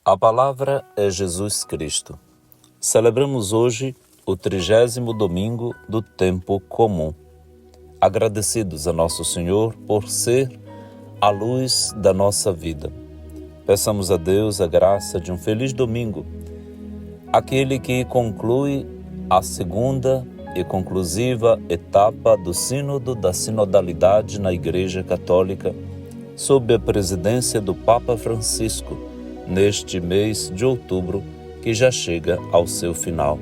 A palavra é Jesus Cristo. Celebramos hoje o 30º domingo do tempo comum. Agradecidos a Nosso Senhor por ser a luz da nossa vida. Peçamos a Deus a graça de um feliz domingo, aquele que conclui a segunda e conclusiva etapa do Sínodo da Sinodalidade na Igreja Católica, sob a presidência do Papa Francisco, neste mês de outubro, que já chega ao seu final.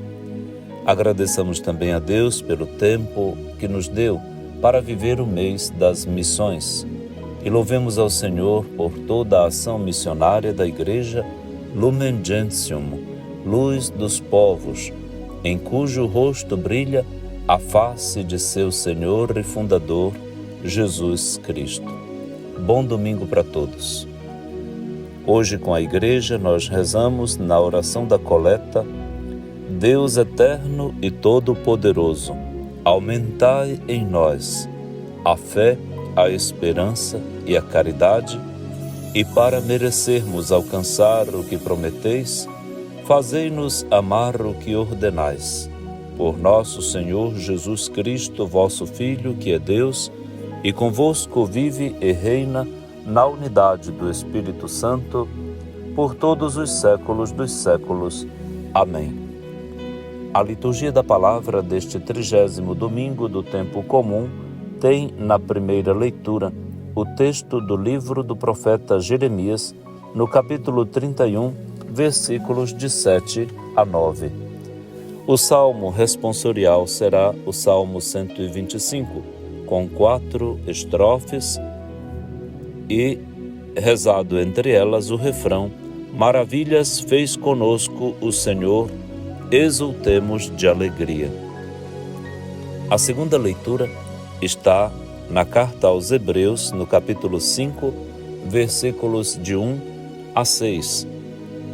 Agradeçamos também a Deus pelo tempo que nos deu para viver o mês das missões e louvemos ao Senhor por toda a ação missionária da Igreja Lumen Gentium, luz dos povos, em cujo rosto brilha a face de seu Senhor e Fundador, Jesus Cristo. Bom domingo para todos. Hoje, com a Igreja, nós rezamos na oração da coleta: Deus eterno e todo-poderoso, aumentai em nós a fé, a esperança e a caridade, e para merecermos alcançar o que prometeis, fazei-nos amar o que ordenais. Por nosso Senhor Jesus Cristo, vosso Filho, que é Deus, e convosco vive e reina na unidade do Espírito Santo, por todos os séculos dos séculos. Amém. A liturgia da palavra deste 30º domingo do tempo comum tem na primeira leitura o texto do livro do profeta Jeremias, no capítulo 31, versículos de 7 a 9. O salmo responsorial será o Salmo 125, com 4 estrofes e, rezado entre elas, o refrão: Maravilhas fez conosco o Senhor, exultemos de alegria. A segunda leitura está na carta aos Hebreus, no capítulo 5, versículos de 1 a 6.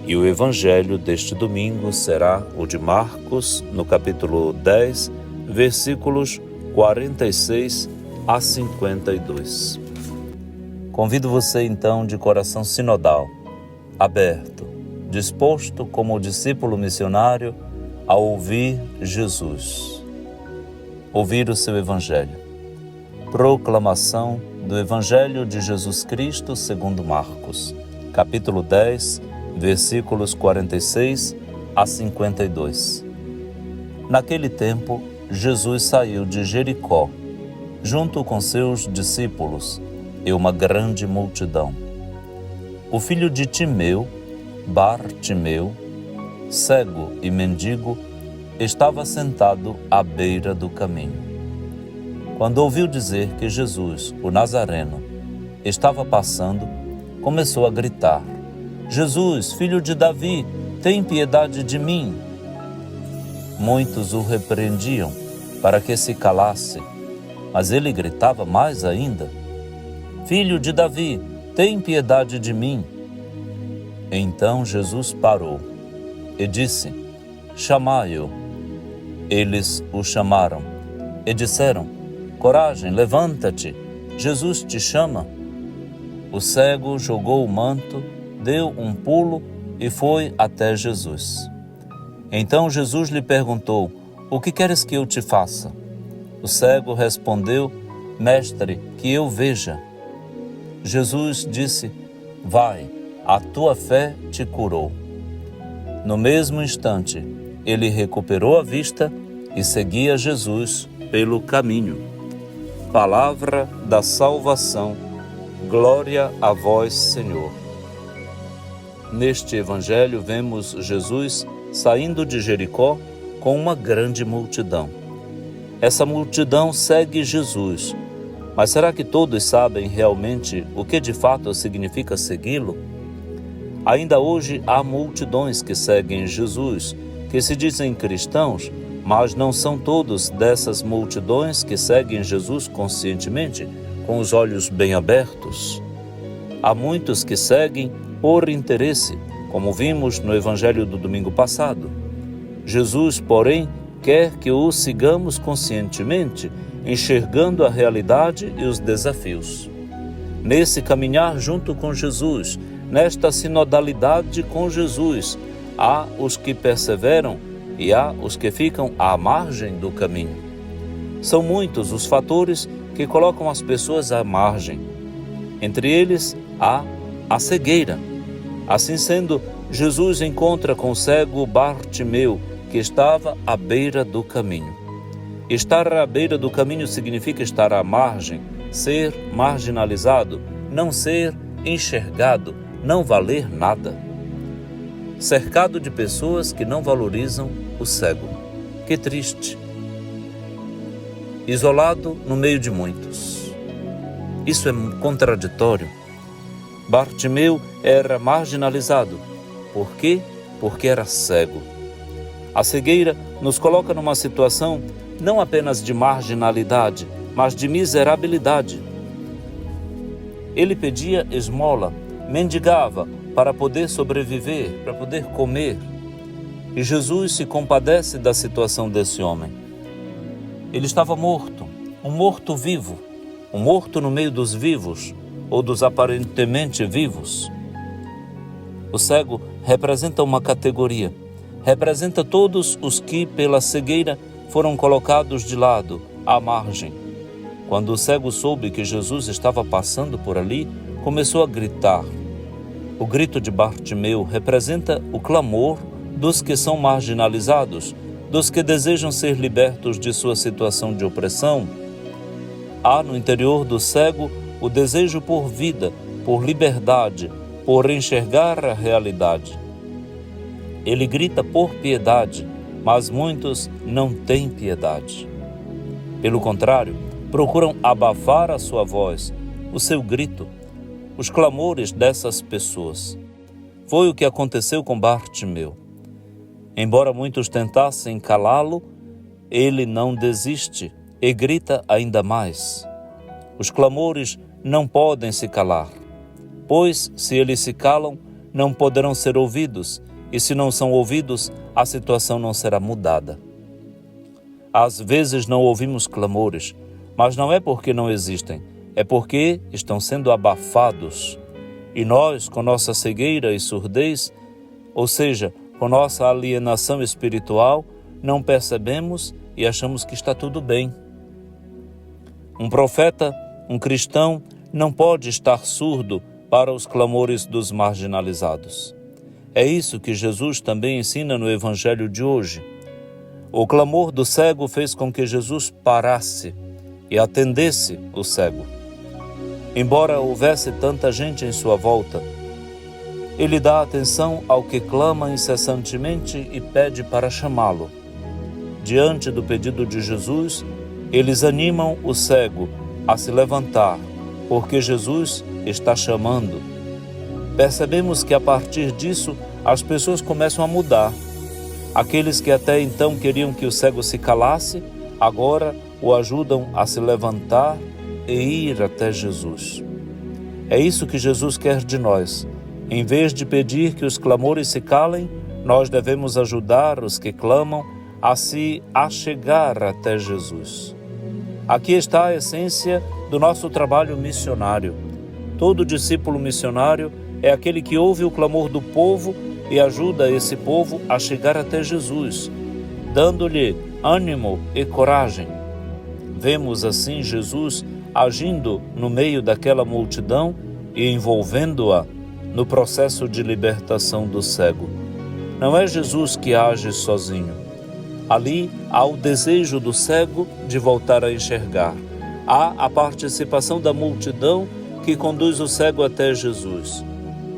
E o evangelho deste domingo será o de Marcos, no capítulo 10, versículos 46 a 52. Convido você então de coração sinodal, aberto, disposto como discípulo missionário a ouvir Jesus, ouvir o seu evangelho. Proclamação do Evangelho de Jesus Cristo segundo Marcos, capítulo 10, versículos 46 a 52. Naquele tempo, Jesus saiu de Jericó, junto com seus discípulos e uma grande multidão. O filho de Timeu, Bartimeu, cego e mendigo, estava sentado à beira do caminho. Quando ouviu dizer que Jesus, o Nazareno, estava passando, começou a gritar: Jesus, filho de Davi, tem piedade de mim. Muitos o repreendiam para que se calasse, mas ele gritava mais ainda: Filho de Davi, tem piedade de mim. Então Jesus parou e disse: Chamai-o. Eles o chamaram e disseram: Coragem, levanta-te, Jesus te chama. O cego jogou o manto, deu um pulo e foi até Jesus. Então Jesus lhe perguntou: O que queres que eu te faça? O cego respondeu: Mestre, que eu veja. Jesus disse: Vai, a tua fé te curou. No mesmo instante, ele recuperou a vista e seguia Jesus pelo caminho. Palavra da salvação. Glória a vós, Senhor. Neste evangelho vemos Jesus saindo de Jericó com uma grande multidão. Essa multidão segue Jesus, mas será que todos sabem realmente o que de fato significa segui-lo? Ainda hoje há multidões que seguem Jesus, que se dizem cristãos, mas não são todos dessas multidões que seguem Jesus conscientemente, com os olhos bem abertos. Há muitos que seguem por interesse, como vimos no evangelho do domingo passado. Jesus, porém, quer que o sigamos conscientemente, enxergando a realidade e os desafios. Nesse caminhar junto com Jesus, nesta sinodalidade com Jesus. Há os que perseveram e há os que ficam à margem do caminho. São muitos os fatores que colocam as pessoas à margem. Entre eles há a cegueira. Assim sendo, Jesus encontra com o cego Bartimeu, que estava à beira do caminho. Estar à beira do caminho significa estar à margem, ser marginalizado, não ser enxergado, não valer nada. Cercado de pessoas que não valorizam o cego. Que triste. Isolado no meio de muitos. Isso é contraditório. Bartimeu era marginalizado. Por quê? Porque era cego. A cegueira nos coloca numa situação não apenas de marginalidade, mas de miserabilidade. Ele pedia esmola, mendigava para poder sobreviver, para poder comer. E Jesus se compadece da situação desse homem. Ele estava morto, um morto vivo, um morto no meio dos vivos ou dos aparentemente vivos. O cego representa uma categoria, representa todos os que, pela cegueira, foram colocados de lado, à margem. Quando o cego soube que Jesus estava passando por ali, começou a gritar. O grito de Bartimeu representa o clamor dos que são marginalizados, dos que desejam ser libertos de sua situação de opressão. Há no interior do cego o desejo por vida, por liberdade, por enxergar a realidade. Ele grita por piedade, mas muitos não têm piedade. Pelo contrário, procuram abafar a sua voz, o seu grito, os clamores dessas pessoas. Foi o que aconteceu com Bartimeu. Embora muitos tentassem calá-lo, ele não desiste e grita ainda mais. Os clamores não podem se calar, pois se eles se calam, não poderão ser ouvidos, e se não são ouvidos, a situação não será mudada. Às vezes não ouvimos clamores, mas não é porque não existem, é porque estão sendo abafados. E nós, com nossa cegueira e surdez, ou seja, com nossa alienação espiritual, não percebemos e achamos que está tudo bem. Um profeta, um cristão, não pode estar surdo para os clamores dos marginalizados. É isso que Jesus também ensina no Evangelho de hoje. O clamor do cego fez com que Jesus parasse e atendesse o cego. Embora houvesse tanta gente em sua volta, ele dá atenção ao que clama incessantemente e pede para chamá-lo. Diante do pedido de Jesus, eles animam o cego a se levantar, porque Jesus está chamando. Percebemos que a partir disso as pessoas começam a mudar. Aqueles que até então queriam que o cego se calasse, agora o ajudam a se levantar e ir até Jesus. É isso que Jesus quer de nós. Em vez de pedir que os clamores se calem, nós devemos ajudar os que clamam a se achegar até Jesus. Aqui está a essência do nosso trabalho missionário. Todo discípulo missionário é aquele que ouve o clamor do povo e ajuda esse povo a chegar até Jesus, dando-lhe ânimo e coragem. Vemos assim Jesus agindo no meio daquela multidão e envolvendo-a no processo de libertação do cego. Não é Jesus que age sozinho. Ali há o desejo do cego de voltar a enxergar. Há a participação da multidão que conduz o cego até Jesus.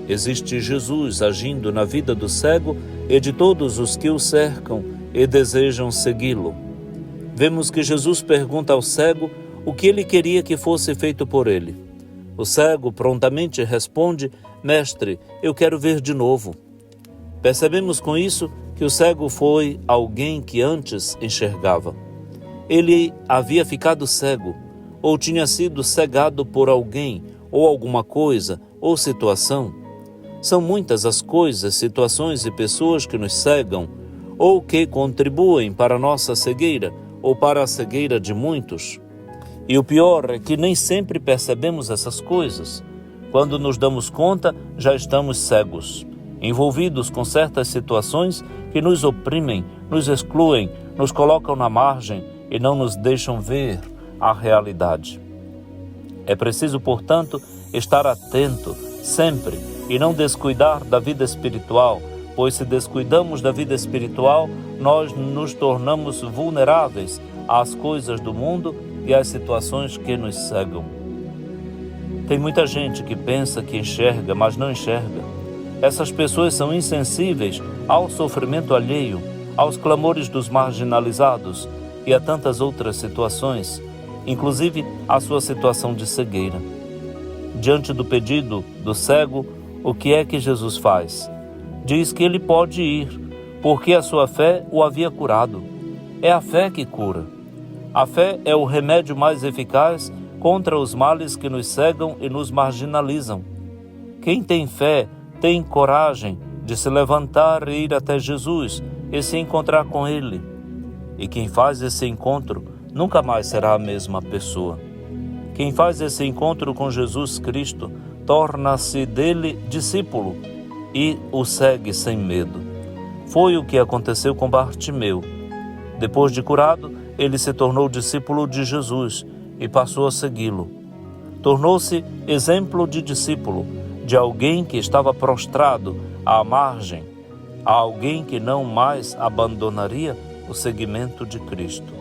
Existe Jesus agindo na vida do cego e de todos os que o cercam e desejam segui-lo. Vemos que Jesus pergunta ao cego o que ele queria que fosse feito por ele. O cego prontamente responde: Mestre, eu quero ver de novo. Percebemos com isso que o cego foi alguém que antes enxergava. Ele havia ficado cego, ou tinha sido cegado por alguém, ou alguma coisa, ou situação. São muitas as coisas, situações e pessoas que nos cegam, ou que contribuem para a nossa cegueira, ou para a cegueira de muitos. E o pior é que nem sempre percebemos essas coisas. Quando nos damos conta, já estamos cegos, envolvidos com certas situações que nos oprimem, nos excluem, nos colocam na margem e não nos deixam ver a realidade. É preciso, portanto, estar atento sempre e não descuidar da vida espiritual, pois se descuidamos da vida espiritual, nós nos tornamos vulneráveis às coisas do mundo e às situações que nos cegam. Tem muita gente que pensa que enxerga, mas não enxerga. Essas pessoas são insensíveis ao sofrimento alheio, aos clamores dos marginalizados e a tantas outras situações, inclusive a sua situação de cegueira. Diante do pedido do cego, o que é que Jesus faz? Diz que ele pode ir, porque a sua fé o havia curado. É a fé que cura. A fé é o remédio mais eficaz contra os males que nos cegam e nos marginalizam. Quem tem fé tem coragem de se levantar e ir até Jesus e se encontrar com Ele. E quem faz esse encontro nunca mais será a mesma pessoa. Quem faz esse encontro com Jesus Cristo torna-se dele discípulo e o segue sem medo. Foi o que aconteceu com Bartimeu. Depois de curado, ele se tornou discípulo de Jesus e passou a segui-lo. Tornou-se exemplo de discípulo, de alguém que estava prostrado à margem, a alguém que não mais abandonaria o seguimento de Cristo.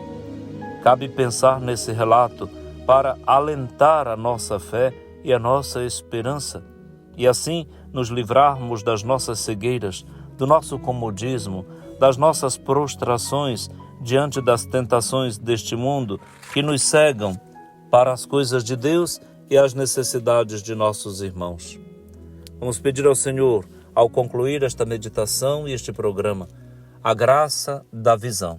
Cabe pensar nesse relato para alentar a nossa fé e a nossa esperança, e assim nos livrarmos das nossas cegueiras, do nosso comodismo, das nossas prostrações diante das tentações deste mundo que nos cegam para as coisas de Deus e as necessidades de nossos irmãos. Vamos pedir ao Senhor, ao concluir esta meditação e este programa, a graça da visão.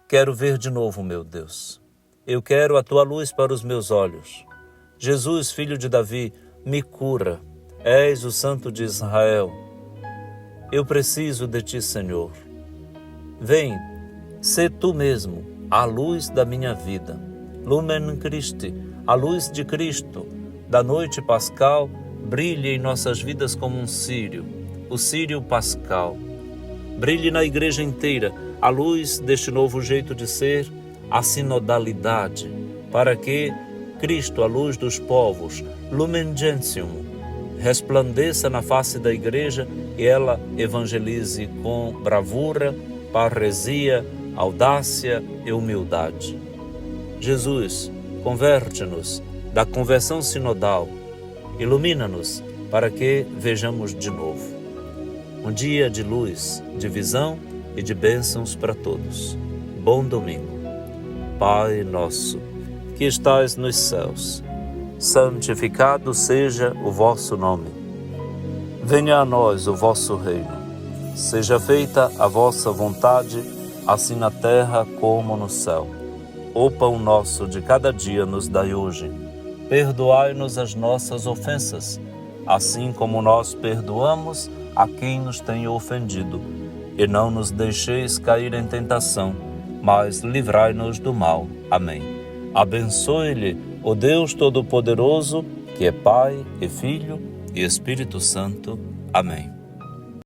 Quero ver de novo, meu Deus. Eu quero a Tua luz para os meus olhos. Jesus, filho de Davi, me cura. És o Santo de Israel. Eu preciso de Ti, Senhor. Vem, sê Tu mesmo a luz da minha vida. Lumen Christi, a luz de Cristo, da noite pascal, brilhe em nossas vidas como um círio, o círio pascal. Brilhe na igreja inteira a luz deste novo jeito de ser, a sinodalidade, para que Cristo, a luz dos povos, Lumen Gentium, resplandeça na face da igreja e ela evangelize com bravura, parresia, audácia e humildade. Jesus, converte-nos da conversão sinodal, ilumina-nos para que vejamos de novo. Um dia de luz, de visão e de bênçãos para todos. Bom domingo. Pai nosso, que estais nos céus, santificado seja o vosso nome. Venha a nós o vosso reino. Seja feita a vossa vontade, assim na terra como no céu. O pão nosso de cada dia nos dai hoje. Perdoai-nos as nossas ofensas, assim como nós perdoamos a quem nos tem ofendido. E não nos deixeis cair em tentação, mas livrai-nos do mal. Amém. Abençoe-lhe o Deus Todo-Poderoso, que é Pai e Filho e Espírito Santo. Amém.